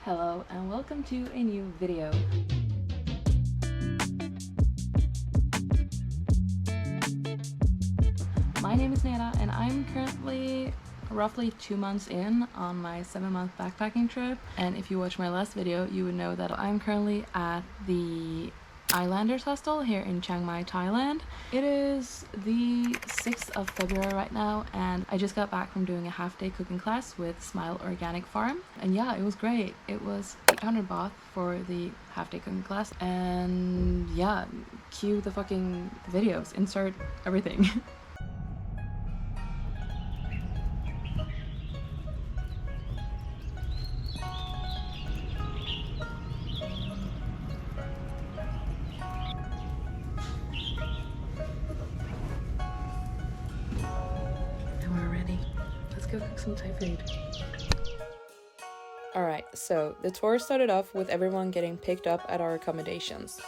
Hello and welcome to a new video. My name is Nana and I'm currently roughly 2 months in on my 7-month backpacking trip, and if you watched my last video you would know that I'm currently at the Islanders hostel here in Chiang Mai, Thailand. It is the 6th of February right now and I just got back from doing a half-day cooking class with Smile Organic Farm, and yeah, it was great. It was 800 baht for the half-day cooking class, and yeah, cue the fucking videos, insert everything. Go cook some Thai food. Alright, so the tour started off with everyone getting picked up at our accommodations.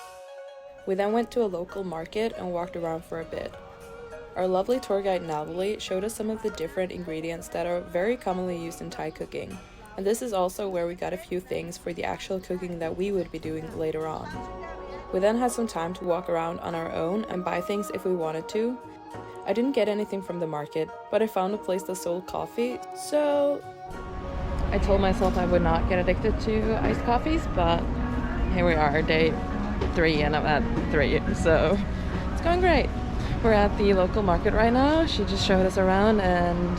We then went to a local market and walked around for a bit. Our lovely tour guide Natalie showed us some of the different ingredients that are very commonly used in Thai cooking, and this is also where we got a few things for the actual cooking that we would be doing later on. We then had some time to walk around on our own and buy things if we wanted to. I didn't get anything from the market, but I found a place that sold coffee, so I told myself I would not get addicted to iced coffees, but here we are, day 3 and I'm at 3, so it's going great. We're at the local market right now. She just showed us around and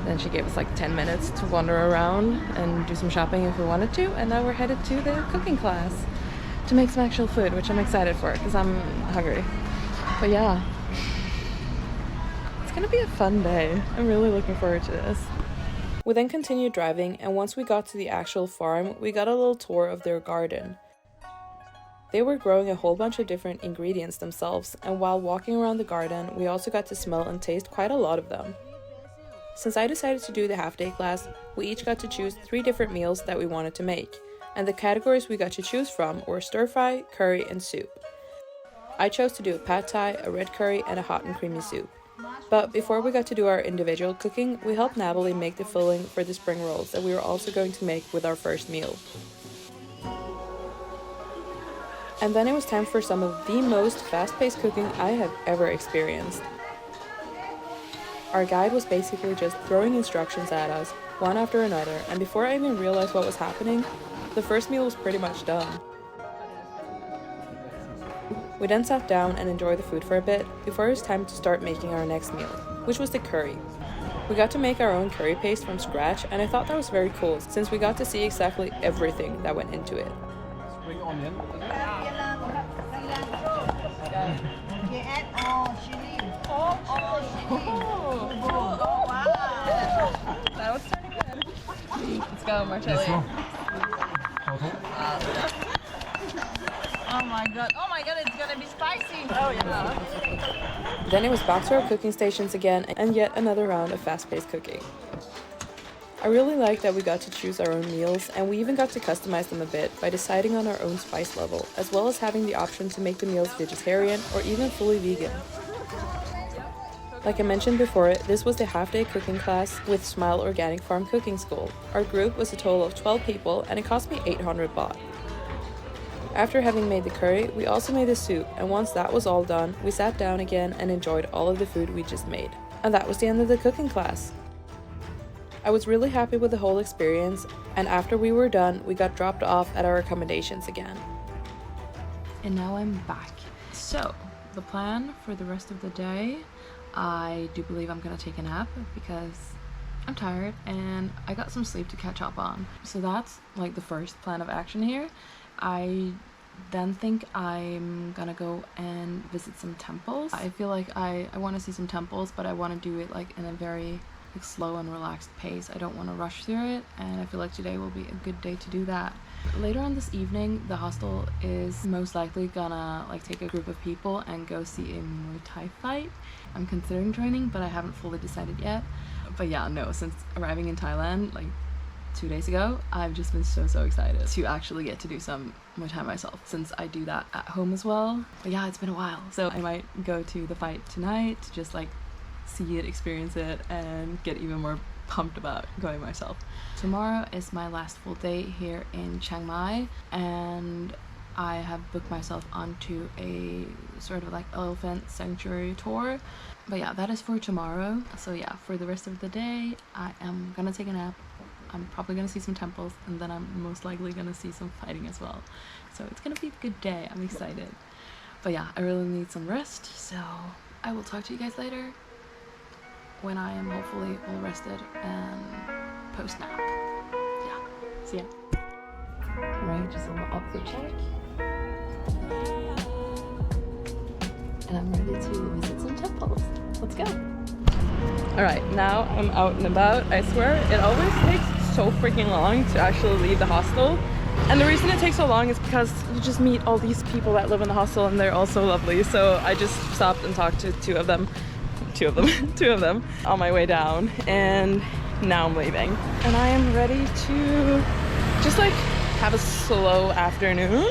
then she gave us like 10 minutes to wander around and do some shopping if we wanted to, and now we're headed to the cooking class to make some actual food, which I'm excited for because I'm hungry. But yeah, it's gonna be a fun day. I'm really looking forward to this. We then continued driving, and once we got to the actual farm, we got a little tour of their garden. They were growing a whole bunch of different ingredients themselves, and while walking around the garden, we also got to smell and taste quite a lot of them. Since I decided to do the half-day class, we each got to choose 3 different meals that we wanted to make, and the categories we got to choose from were stir-fry, curry, and soup. I chose to do a pad thai, a red curry, and a hot and creamy soup. But before we got to do our individual cooking, we helped Natalie make the filling for the spring rolls that we were also going to make with our first meal. And then it was time for some of the most fast-paced cooking I have ever experienced. Our guide was basically just throwing instructions at us, one after another, and before I even realized what was happening, the first meal was pretty much done. We then sat down and enjoyed the food for a bit before it was time to start making our next meal, which was the curry. We got to make our own curry paste from scratch, and I thought that was very cool since we got to see exactly everything that went into it. Spring onion. That was pretty good. Let's go, Marcelli. Oh my god, it's gonna be spicy! Oh yeah. Then it was back to our cooking stations again and yet another round of fast-paced cooking. I really like that we got to choose our own meals, and we even got to customize them a bit by deciding on our own spice level, as well as having the option to make the meals vegetarian or even fully vegan. Like I mentioned before, this was the half-day cooking class with Smile Organic Farm Cooking School. Our group was a total of 12 people and it cost me 800 baht. After having made the curry, we also made the soup, and once that was all done, we sat down again and enjoyed all of the food we just made. And that was the end of the cooking class. I was really happy with the whole experience, and after we were done, we got dropped off at our accommodations again. And now I'm back. So, the plan for the rest of the day, I do believe I'm gonna take a nap because I'm tired and I got some sleep to catch up on. So that's like the first plan of action here. I then think I'm gonna go and visit some temples. I feel like I want to see some temples, but I want to do it like in a very like slow and relaxed pace. I don't want to rush through it, and I feel like today will be a good day to do that. Later on this evening, the hostel is most likely gonna like take a group of people and go see a Muay Thai fight. I'm considering joining, but I haven't fully decided yet. But yeah, no, since arriving in Thailand like 2 days ago, I've just been so excited to actually get to do some Muay Thai myself, since I do that at home as well. But yeah, it's been a while, so I might go to the fight tonight to just like see it, experience it, and get even more pumped about going myself. Tomorrow is my last full day here in Chiang Mai, and I have booked myself onto a sort of like elephant sanctuary tour. But yeah, that is for tomorrow. So yeah, for the rest of the day, I am gonna take a nap. I'm probably gonna see some temples, and then I'm most likely gonna see some fighting as well. So it's gonna be a good day. I'm excited. But yeah, I really need some rest, so I will talk to you guys later when I am hopefully all rested and post-nap. Yeah, see ya. Alright, just a little update check. And I'm ready to visit some temples. Let's go. Alright, now I'm out and about. I swear, it always takes so freaking long to actually leave the hostel. And the reason it takes so long is because you just meet all these people that live in the hostel and they're all so lovely. So I just stopped and talked to two of them on my way down, and now I'm leaving. And I am ready to just like have a slow afternoon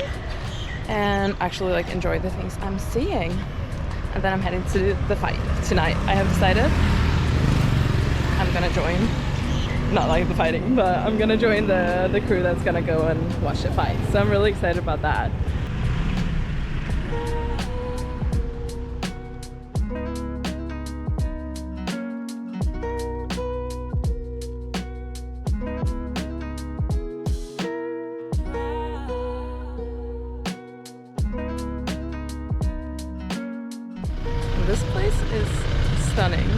and actually like enjoy the things I'm seeing. And then I'm heading to the fight tonight. I have decided I'm gonna join, not like the fighting, but I'm gonna join the crew that's gonna go and watch the fight. So I'm really excited about that. This place is stunning.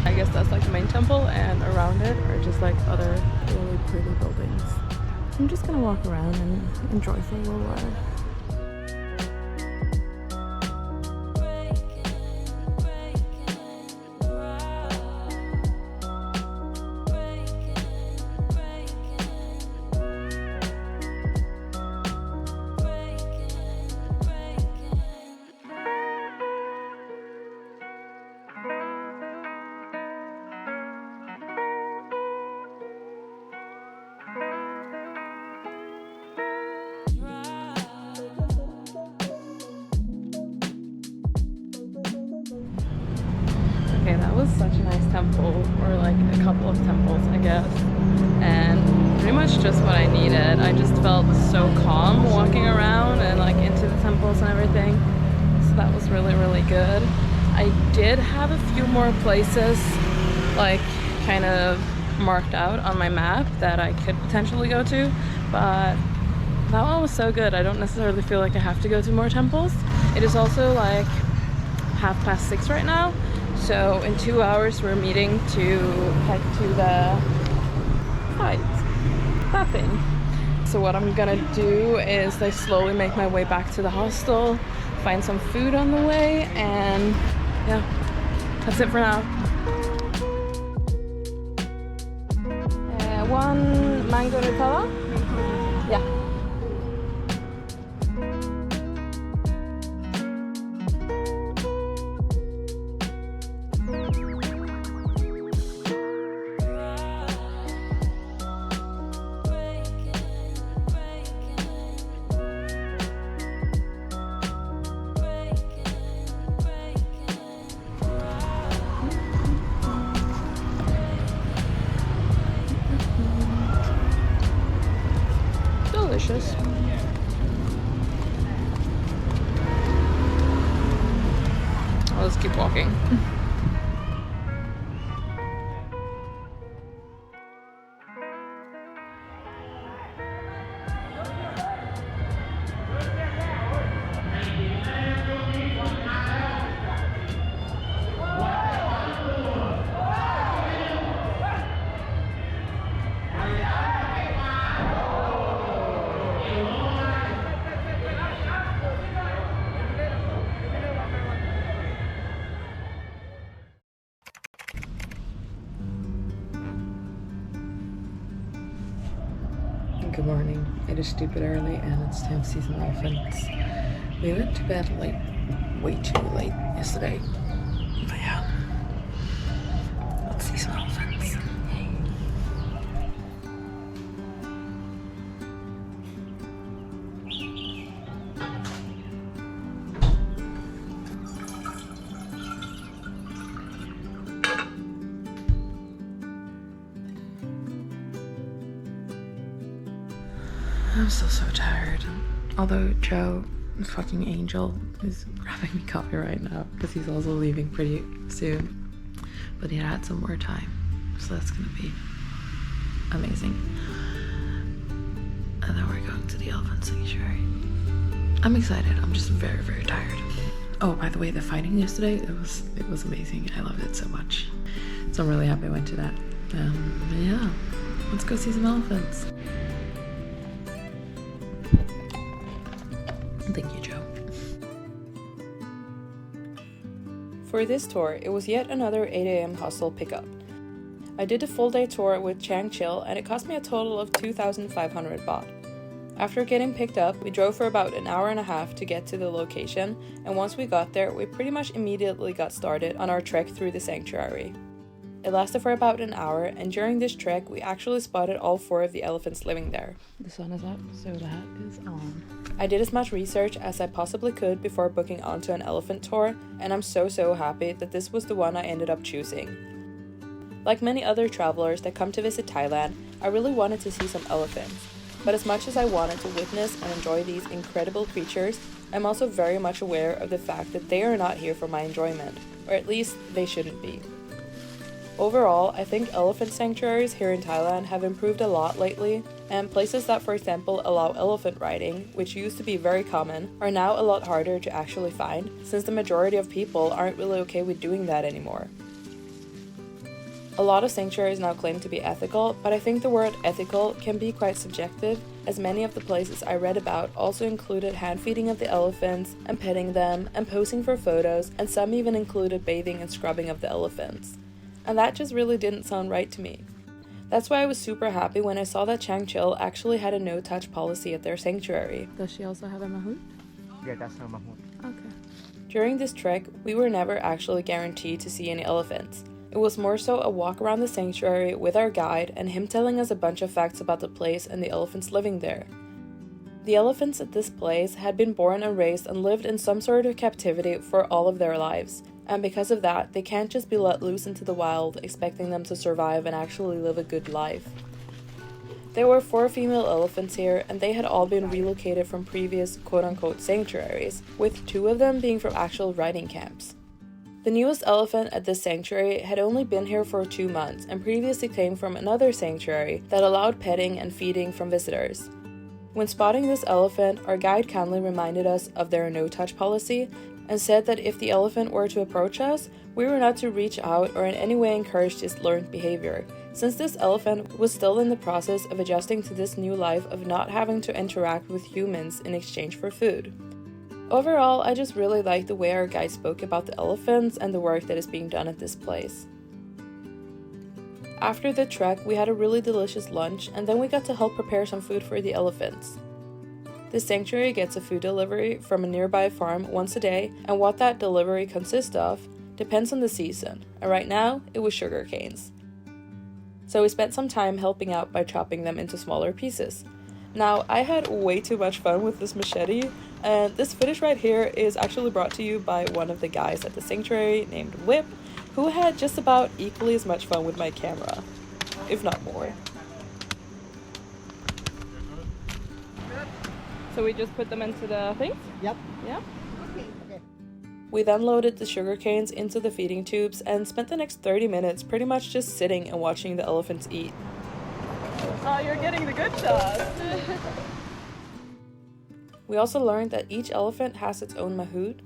I guess that's like the main temple, and around it are just like other really pretty buildings. I'm just gonna walk around and enjoy for a little while. Okay, that was such a nice temple, or like a couple of temples, I guess, and pretty much just what I needed. I just felt so calm walking around and like into the temples and everything, so that was really, really good. I did have a few more places like kind of marked out on my map that I could potentially go to, but that one was so good. I don't necessarily feel like I have to go to more temples. It is also like 6:30 right now. So in 2 hours we're meeting to head to the fight, that thing. So what I'm gonna do is like slowly make my way back to the hostel, find some food on the way, and yeah, that's it for now. One mango Nutella? Yeah. Delicious. I'll just keep walking. Good morning. It is stupid early and it's time to see some elephants. We went to bed like way too late yesterday. But yeah, let's see some elephants. I'm still so tired. Although Joe, fucking angel, is grabbing me coffee right now because he's also leaving pretty soon. But he had some more time, so that's gonna be amazing. And then we're going to the elephant sanctuary. I'm excited. I'm just very, very tired. Oh, by the way, the fighting yesterday, it was amazing. I loved it so much. So I'm really happy I went to that. Yeah, let's go see some elephants. Thank you, Joe. For this tour, it was yet another 8 a.m. hostel pickup. I did a full day tour with Chiang and it cost me a total of 2,500 baht. After getting picked up, we drove for about an hour and a half to get to the location, and once we got there, we pretty much immediately got started on our trek through the sanctuary. It lasted for about an hour, and during this trek, we actually spotted all 4 of the elephants living there. The sun is up, so the hat is on. I did as much research as I possibly could before booking onto an elephant tour, and I'm so happy that this was the one I ended up choosing. Like many other travelers that come to visit Thailand, I really wanted to see some elephants. But as much as I wanted to witness and enjoy these incredible creatures, I'm also very much aware of the fact that they are not here for my enjoyment, or at least they shouldn't be. Overall, I think elephant sanctuaries here in Thailand have improved a lot lately, and places that, for example, allow elephant riding, which used to be very common, are now a lot harder to actually find, since the majority of people aren't really okay with doing that anymore. A lot of sanctuaries now claim to be ethical, but I think the word ethical can be quite subjective, as many of the places I read about also included hand-feeding of the elephants, and petting them, and posing for photos, and some even included bathing and scrubbing of the elephants. And that just really didn't sound right to me. That's why I was super happy when I saw that Chiang actually had a no-touch policy at their sanctuary. Does she also have a mahout? Yeah, that's her mahout. Okay. During this trek, we were never actually guaranteed to see any elephants. It was more so a walk around the sanctuary with our guide and him telling us a bunch of facts about the place and the elephants living there. The elephants at this place had been born and raised and lived in some sort of captivity for all of their lives, and because of that, they can't just be let loose into the wild expecting them to survive and actually live a good life. There were 4 female elephants here, and they had all been relocated from previous quote-unquote sanctuaries, with 2 of them being from actual riding camps. The newest elephant at this sanctuary had only been here for 2 months and previously came from another sanctuary that allowed petting and feeding from visitors. When spotting this elephant, our guide kindly reminded us of their no-touch policy and said that if the elephant were to approach us, we were not to reach out or in any way encourage this learned behavior, since this elephant was still in the process of adjusting to this new life of not having to interact with humans in exchange for food. Overall, I just really liked the way our guide spoke about the elephants and the work that is being done at this place. After the trek, we had a really delicious lunch, and then we got to help prepare some food for the elephants. The sanctuary gets a food delivery from a nearby farm once a day, and what that delivery consists of depends on the season, and right now, it was sugar canes. So we spent some time helping out by chopping them into smaller pieces. Now, I had way too much fun with this machete, and this footage right here is actually brought to you by one of the guys at the sanctuary named Whip, who had just about equally as much fun with my camera, if not more. So we just put them into the things? Yep. Yeah? Okay. We then loaded the sugar canes into the feeding tubes and spent the next 30 minutes pretty much just sitting and watching the elephants eat. Oh, you're getting the good shots! We also learned that each elephant has its own mahout.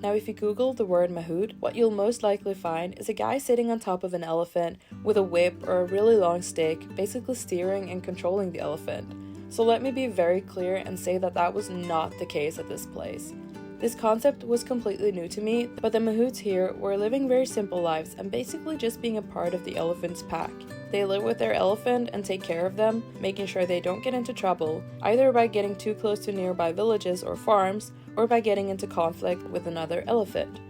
Now if you Google the word mahout, what you'll most likely find is a guy sitting on top of an elephant with a whip or a really long stick, basically steering and controlling the elephant. So let me be very clear and say that that was not the case at this place. This concept was completely new to me, but the mahouts here were living very simple lives and basically just being a part of the elephant's pack. They live with their elephant and take care of them, making sure they don't get into trouble, either by getting too close to nearby villages or farms, or by getting into conflict with another elephant.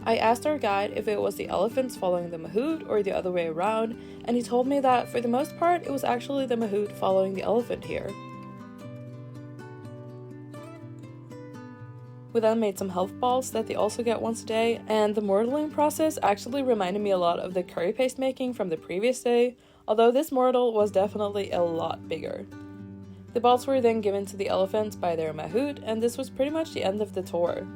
I asked our guide if it was the elephants following the mahout or the other way around, and he told me that for the most part it was actually the mahout following the elephant here. We then made some health balls that they also get once a day, and the mortaling process actually reminded me a lot of the curry paste making from the previous day, although this mortal was definitely a lot bigger. The balls were then given to the elephants by their mahout, and this was pretty much the end of the tour.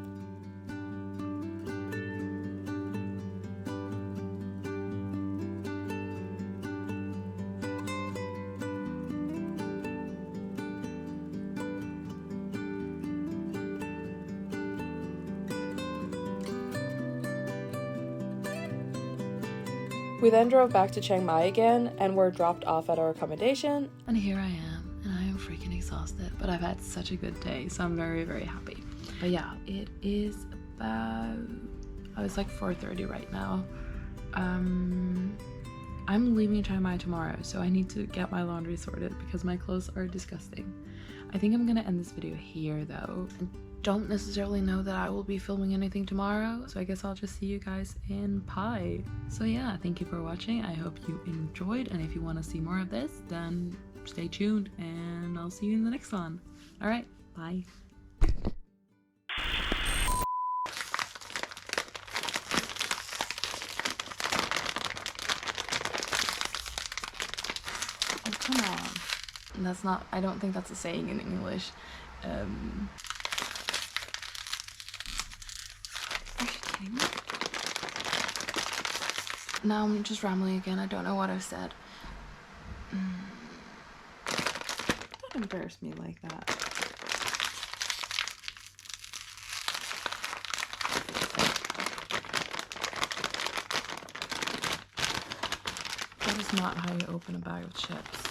We then drove back to Chiang Mai again and were dropped off at our accommodation. And here I am, and I am freaking exhausted, but I've had such a good day, so I'm very, very happy. But yeah, it is about, it's like 4:30 right now. I'm leaving Chiang Mai tomorrow, so I need to get my laundry sorted because my clothes are disgusting. I think I'm gonna end this video here though. Don't necessarily know that I will be filming anything tomorrow, so I guess I'll just see you guys in Pai. So yeah, thank you for watching. I hope you enjoyed, and if you want to see more of this, then stay tuned and I'll see you in the next one. All right, bye. Oh, come on. That's not, I don't think that's a saying in English. Now I'm just rambling again. I don't know what I've said. Don't embarrass me like that. That is not how you open a bag of chips.